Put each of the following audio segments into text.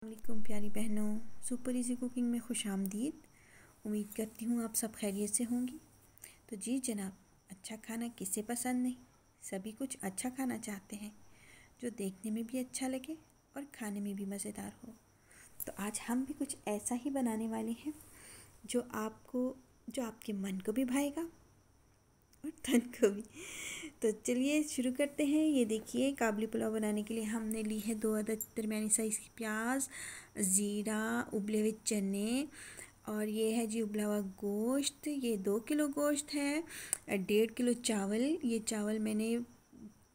वालेकुम प्यारी बहनों, सुपर इजी कुकिंग में खुश आमदीद। उम्मीद करती हूँ आप सब खैरियत से होंगी। तो जी जनाब, अच्छा खाना किसे पसंद नहीं। सभी कुछ अच्छा खाना चाहते हैं जो देखने में भी अच्छा लगे और खाने में भी मज़ेदार हो। तो आज हम भी कुछ ऐसा ही बनाने वाले हैं जो आपके मन को भी भाएगा और तन को भी। तो चलिए शुरू करते हैं। ये देखिए, काबली पुलाव बनाने के लिए हमने ली है 2 अदद दरमियानी साइज़ की प्याज, ज़ीरा, उबले हुए चने और ये है जी उबला हुआ गोश्त। ये 2 किलो गोश्त है। 1.5 किलो चावल। ये चावल मैंने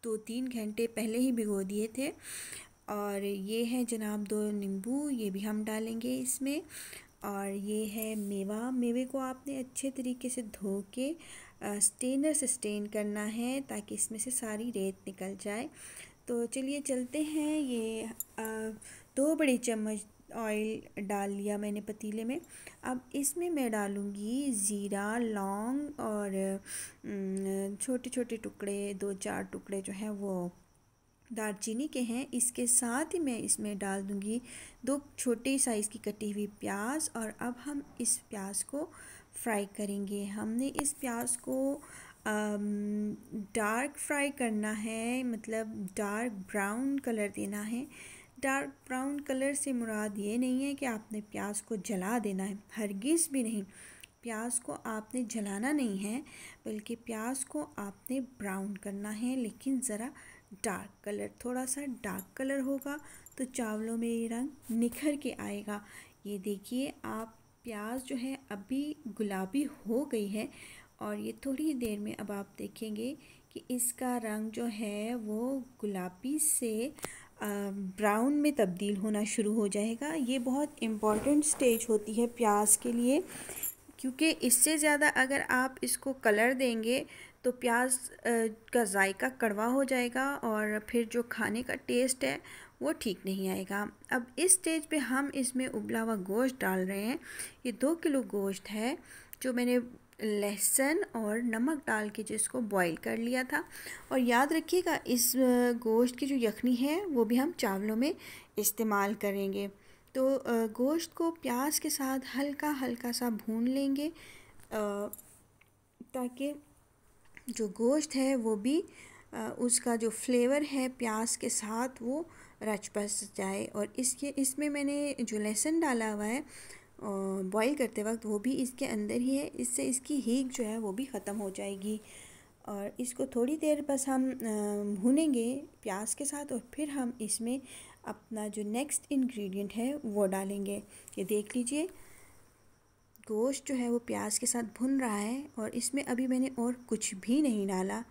2-3 घंटे पहले ही भिगो दिए थे। और ये है जनाब 2 नींबू, ये भी हम डालेंगे इसमें। और ये है मेवा। मेवे को आपने अच्छे तरीके से धो के स्टेनर से स्टेन करना है ताकि इसमें से सारी रेत निकल जाए। तो चलिए चलते हैं। ये 2 बड़े चम्मच ऑयल डाल लिया मैंने पतीले में। अब इसमें मैं डालूँगी ज़ीरा, लौंग और छोटे छोटे टुकड़े 2-4 टुकड़े जो हैं वो दालचीनी के हैं। इसके साथ ही मैं इसमें डाल दूँगी 2 छोटी साइज़ की कटी हुई प्याज। और अब हम इस प्याज को फ्राई करेंगे। हमने इस प्याज को डार्क फ्राई करना है, मतलब डार्क ब्राउन कलर देना है। डार्क ब्राउन कलर से मुराद ये नहीं है कि आपने प्याज को जला देना है, हरगिज़ भी नहीं। प्याज को आपने जलाना नहीं है, बल्कि प्याज को आपने ब्राउन करना है, लेकिन ज़रा डार्क कलर, थोड़ा सा डार्क कलर होगा तो चावलों में ये रंग निखर के आएगा। ये देखिए आप, प्याज जो है अभी गुलाबी हो गई है और ये थोड़ी देर में अब आप देखेंगे कि इसका रंग जो है वो गुलाबी से ब्राउन में तब्दील होना शुरू हो जाएगा। ये बहुत इम्पॉर्टेंट स्टेज होती है प्याज के लिए, क्योंकि इससे ज़्यादा अगर आप इसको कलर देंगे तो प्याज का जायका कड़वा हो जाएगा और फिर जो खाने का टेस्ट है वो ठीक नहीं आएगा। अब इस स्टेज पे हम इसमें उबला हुआ गोश्त डाल रहे हैं। ये 2 किलो गोश्त है जो मैंने लहसुन और नमक डाल के जिसको बॉईल कर लिया था। और याद रखिएगा, इस गोश्त की जो यखनी है वो भी हम चावलों में इस्तेमाल करेंगे। तो गोश्त को प्याज के साथ हल्का हल्का सा भून लेंगे ताकि जो गोश्त है वो भी उसका जो फ्लेवर है प्याज के साथ वो रच बस जाए। और इसमें मैंने जो लहसुन डाला हुआ है बॉईल करते वक्त, वो भी इसके अंदर ही है। इससे इसकी हींग जो है वो भी ख़त्म हो जाएगी। और इसको थोड़ी देर बस हम भूनेंगे प्याज के साथ और फिर हम इसमें अपना जो नेक्स्ट इंग्रेडिएंट है वो डालेंगे। ये देख लीजिए, गोश्त जो है वो प्याज के साथ भुन रहा है और इसमें अभी मैंने और कुछ भी नहीं डाला।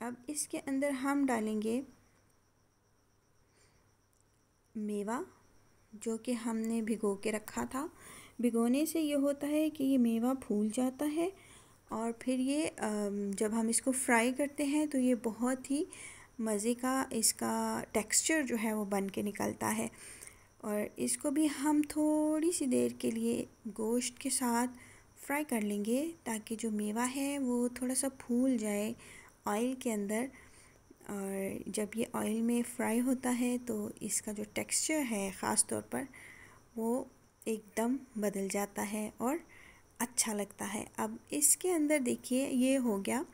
अब इसके अंदर हम डालेंगे मेवा जो कि हमने भिगो के रखा था। भिगोने से ये होता है कि ये मेवा फूल जाता है और फिर ये जब हम इसको फ्राई करते हैं तो ये बहुत ही मज़े का इसका टेक्सचर जो है वो बन के निकलता है। और इसको भी हम थोड़ी सी देर के लिए गोश्त के साथ फ्राई कर लेंगे ताकि जो मेवा है वो थोड़ा सा फूल जाए ऑयल के अंदर। और जब ये ऑयल में फ्राई होता है तो इसका जो टेक्सचर है ख़ास तौर पर वो एकदम बदल जाता है और अच्छा लगता है। अब इसके अंदर देखिए ये हो गया।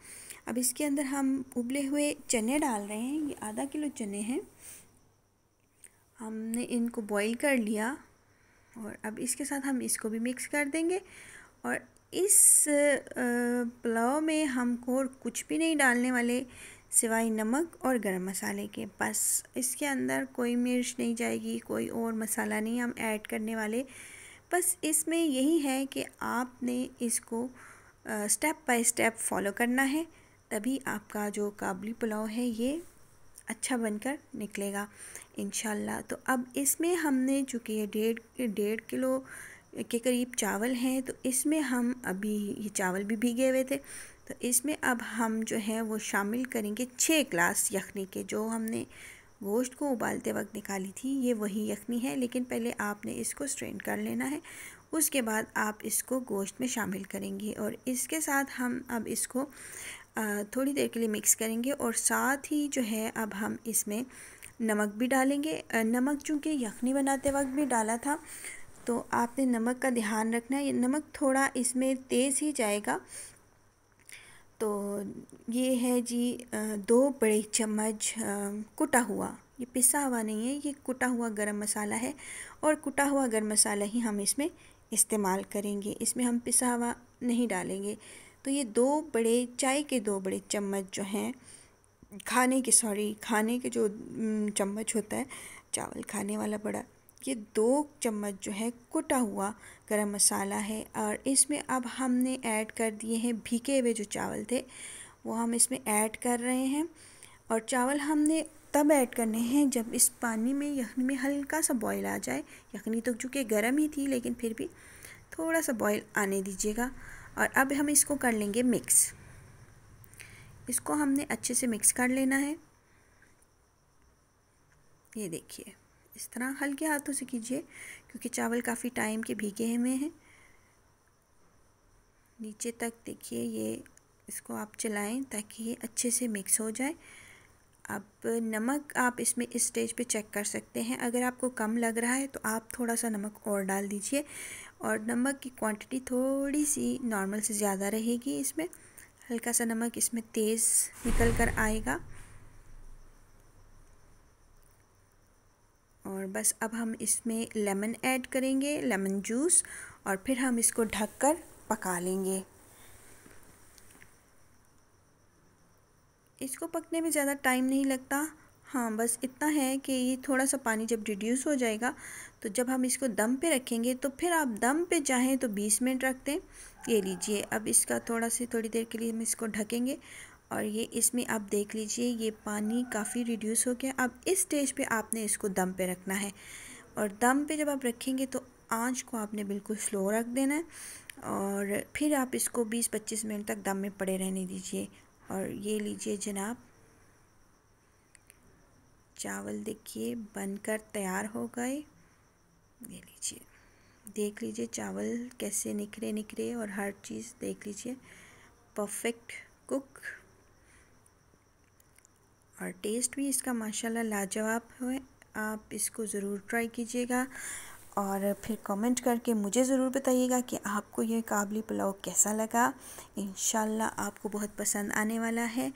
अब इसके अंदर हम उबले हुए चने डाल रहे हैं। ये आधा किलो चने हैं, हमने इनको बॉईल कर लिया और अब इसके साथ हम इसको भी मिक्स कर देंगे। और इस पुलाव में हमको कुछ भी नहीं डालने वाले सिवाय नमक और गरम मसाले के। बस इसके अंदर कोई मिर्च नहीं जाएगी, कोई और मसाला नहीं हम ऐड करने वाले। बस इसमें यही है कि आपने इसको स्टेप बाय स्टेप फॉलो करना है, तभी आपका जो काबली पुलाव है ये अच्छा बनकर निकलेगा इंशाल्लाह। तो अब इसमें हमने चूँकि ये 1.5 किलो के करीब चावल हैं, तो इसमें हम अभी ये चावल भी भीगे हुए थे, तो इसमें अब हम जो है वो शामिल करेंगे 6 ग्लास यखनी के। जो हमने गोश्त को उबालते वक्त निकाली थी ये वही यखनी है, लेकिन पहले आपने इसको स्ट्रेन कर लेना है, उसके बाद आप इसको गोश्त में शामिल करेंगे। और इसके साथ हम अब इसको थोड़ी देर के लिए मिक्स करेंगे और साथ ही जो है अब हम इसमें नमक भी डालेंगे। नमक चूँकि यखनी बनाते वक्त भी डाला था, तो आपने नमक का ध्यान रखना है। ये नमक थोड़ा इसमें तेज़ ही जाएगा। तो ये है जी 2 बड़े चम्मच कुटा हुआ, ये पिसा हुआ नहीं है, ये कुटा हुआ गरम मसाला है। और कुटा हुआ गरम मसाला ही हम इसमें इस्तेमाल करेंगे, इसमें हम पिसा हुआ नहीं डालेंगे। तो ये 2 बड़े चाय के 2 बड़े चम्मच जो हैं, खाने के जो चम्मच होता है, चावल खाने वाला बड़ा, ये 2 चम्मच जो है कुटा हुआ गरम मसाला है। और इसमें अब हमने ऐड कर दिए हैं भीगे हुए जो चावल थे, वो हम इसमें ऐड कर रहे हैं। और चावल हमने तब ऐड करने हैं जब इस पानी में, यखनी में हल्का सा बॉईल आ जाए। यखनी तो चूँकि गर्म ही थी, लेकिन फिर भी थोड़ा सा बॉईल आने दीजिएगा। और अब हम इसको कर लेंगे मिक्स। इसको हमने अच्छे से मिक्स कर लेना है। ये देखिए, इस तरह हल्के हाथों से कीजिए, क्योंकि चावल काफ़ी टाइम के भीगे हुए हैं। नीचे तक देखिए, ये इसको आप चलाएं ताकि ये अच्छे से मिक्स हो जाए। अब नमक आप इसमें इस स्टेज पे चेक कर सकते हैं। अगर आपको कम लग रहा है तो आप थोड़ा सा नमक और डाल दीजिए। और नमक की क्वांटिटी थोड़ी सी नॉर्मल से ज़्यादा रहेगी इसमें। हल्का सा नमक इसमें तेज़ निकल कर आएगा। और बस अब हम इसमें लेमन ऐड करेंगे, लेमन जूस, और फिर हम इसको ढककर पका लेंगे। इसको पकने में ज़्यादा टाइम नहीं लगता। हाँ, बस इतना है कि ये थोड़ा सा पानी जब रिड्यूस हो जाएगा, तो जब हम इसको दम पे रखेंगे, तो फिर आप दम पे चाहें तो 20 मिनट रख दें। ये लीजिए, अब इसका थोड़ी देर के लिए हम इसको ढकेंगे। और ये इसमें आप देख लीजिए, ये पानी काफ़ी रिड्यूस हो गया। अब इस स्टेज पे आपने इसको दम पे रखना है। और दम पे जब आप रखेंगे तो आंच को आपने बिल्कुल स्लो रख देना है। और फिर आप इसको 20-25 मिनट तक दम में पड़े रहने दीजिए। और ये लीजिए जनाब, चावल देखिए बनकर तैयार हो गए। ये लीजिए, देख लीजिए चावल कैसे निखरे और हर चीज़ देख लीजिए, परफेक्ट कुक। और टेस्ट भी इसका माशाल्लाह लाजवाब है। आप इसको ज़रूर ट्राई कीजिएगा और फिर कमेंट करके मुझे ज़रूर बताइएगा कि आपको ये काबली पुलाव कैसा लगा। इंशाल्लाह आपको बहुत पसंद आने वाला है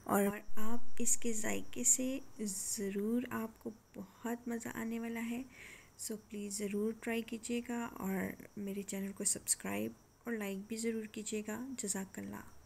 और आप इसके जायके से ज़रूर, आपको बहुत मज़ा आने वाला है। सो प्लीज़ ज़रूर ट्राई कीजिएगा और मेरे चैनल को सब्सक्राइब और लाइक भी ज़रूर कीजिएगा। जज़ाकल्लाह।